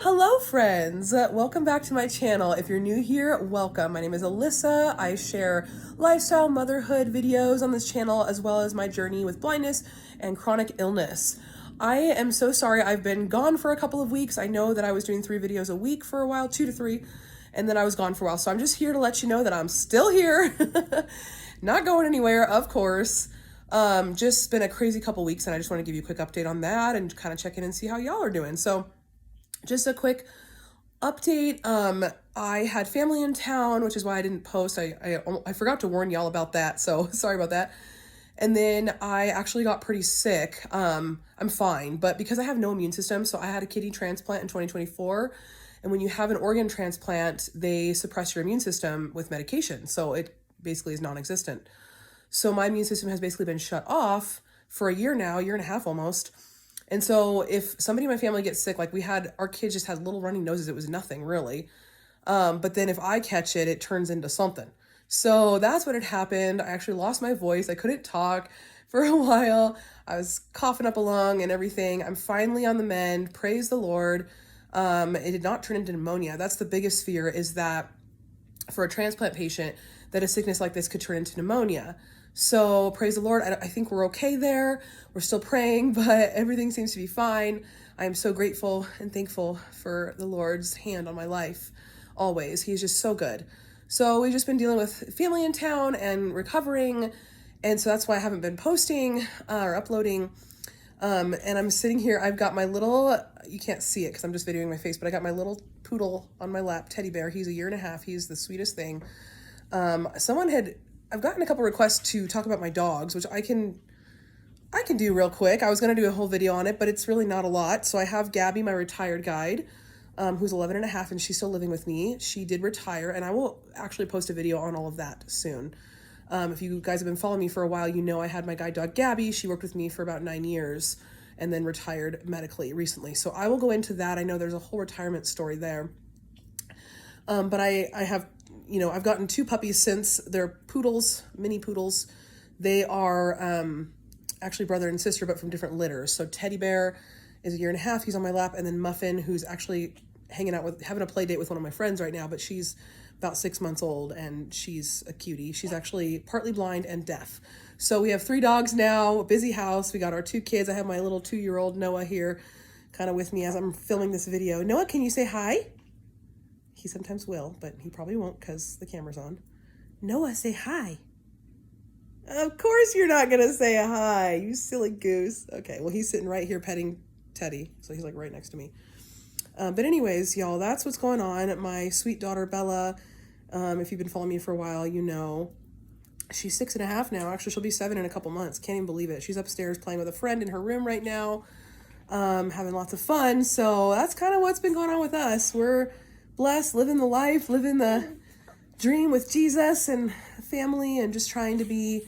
Hello friends, welcome back to my channel. If you're new here, welcome. My name is Alyssa. I share lifestyle motherhood videos on this channel as well as my journey with blindness and chronic illness. I am so sorry I've been gone for a couple of weeks. I know that I was doing 3 videos a week for a while, 2 to 3, and then I was gone for a while. So I'm just here to let you know that I'm still here, not going anywhere, of course. Just been a crazy couple weeks and I just want to give you a quick update on that and kind of check in and see how y'all are doing. So just a quick update. I had family in town, which is why I didn't post. I forgot to warn y'all about that, so sorry about that. And then I actually got pretty sick. I'm fine, but because I have no immune system, so I had a kidney transplant in 2024. And when you have an organ transplant, they suppress your immune system with medication. So it basically is non-existent. So my immune system has basically been shut off for a year now, year and a half almost. And so if somebody in my family gets sick, like our kids just had little running noses, it was nothing really. But then if I catch it, it turns into something. So that's what had happened. I actually lost my voice. I couldn't talk for a while. I was coughing up a lung and everything. I'm finally on the mend. Praise the Lord. It did not turn into pneumonia. That's the biggest fear, is that for a transplant patient, that a sickness like this could turn into pneumonia. So praise the Lord. I think we're okay there. We're still praying, but everything seems to be fine. I am so grateful and thankful for the Lord's hand on my life always. He's just so good. So we've just been dealing with family in town and recovering. And so that's why I haven't been posting or uploading. And I'm sitting here. I've got my little, you can't see it because I'm just videoing my face, but I got my little poodle on my lap, teddy bear. He's a year and a half. He's the sweetest thing. I've gotten a couple requests to talk about my dogs, which I can do real quick. I was going to do a whole video on it, but it's really not a lot. So I have Gabby, my retired guide, who's 11 and a half, and she's still living with me. She did retire, and I will actually post a video on all of that soon. If you guys have been following me for a while, you know I had my guide dog, Gabby. She worked with me for about 9 years and then retired medically recently. So I will go into that. I know there's a whole retirement story there. But I have, I've gotten 2 puppies since. They're poodles, mini poodles. They are actually brother and sister, but from different litters. So Teddy Bear is a year and a half. He's on my lap. And then Muffin, who's actually having a play date with one of my friends right now, but she's about 6 months old and she's a cutie. She's actually partly blind and deaf. So we have 3 dogs now, a busy house. We got our 2 kids. I have my little 2-year-old Noah here kind of with me as I'm filming this video. Noah, can you say hi? He sometimes will, but he probably won't because the camera's on. Noah, say hi. Of course you're not going to say a hi, you silly goose. Okay, well, he's sitting right here petting Teddy, so he's like right next to me. But anyways, y'all, that's what's going on. My sweet daughter, Bella, if you've been following me for a while, you know, she's 6 and a half now. Actually, she'll be 7 in a couple months. Can't even believe it. She's upstairs playing with a friend in her room right now, having lots of fun. So that's kind of what's been going on with us. We're blessed, living the life, living the dream with Jesus and family, and just trying to be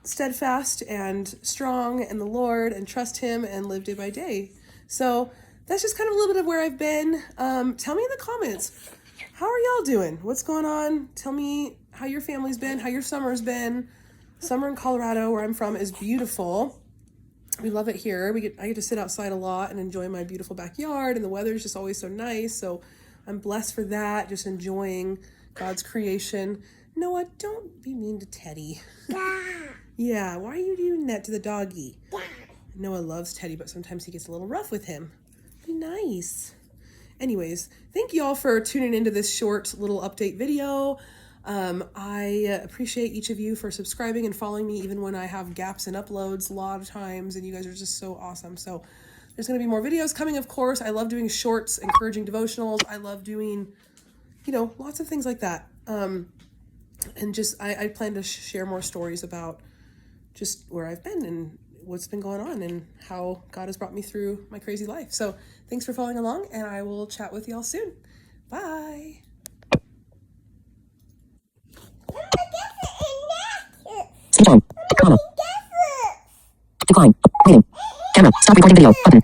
steadfast and strong in the Lord and trust him and live day by day. So that's just kind of a little bit of where I've been. Tell me in the comments, how are y'all doing? What's going on? Tell me how your family's been, how your summer's been. Summer in Colorado, where I'm from, is beautiful. We love it here. I get to sit outside a lot and enjoy my beautiful backyard, and the weather's just always so nice. So I'm blessed for that, just enjoying God's creation. Noah, don't be mean to Teddy. Yeah, why are you doing that to the doggy? Noah loves Teddy, but sometimes he gets a little rough with him. Be nice. Anyways, thank you all for tuning into this short little update video. I appreciate each of you for subscribing and following me even when I have gaps in uploads a lot of times, and you guys are just so awesome. So there's going to be more videos coming, of course. I love doing shorts, encouraging devotionals. I love doing, lots of things like that. And just, I plan to share more stories about just where I've been and what's been going on and how God has brought me through my crazy life. So thanks for following along, and I will chat with y'all soon. Bye. Speech on. Comma. Decline. Reading. Camera. Stop recording video. Button.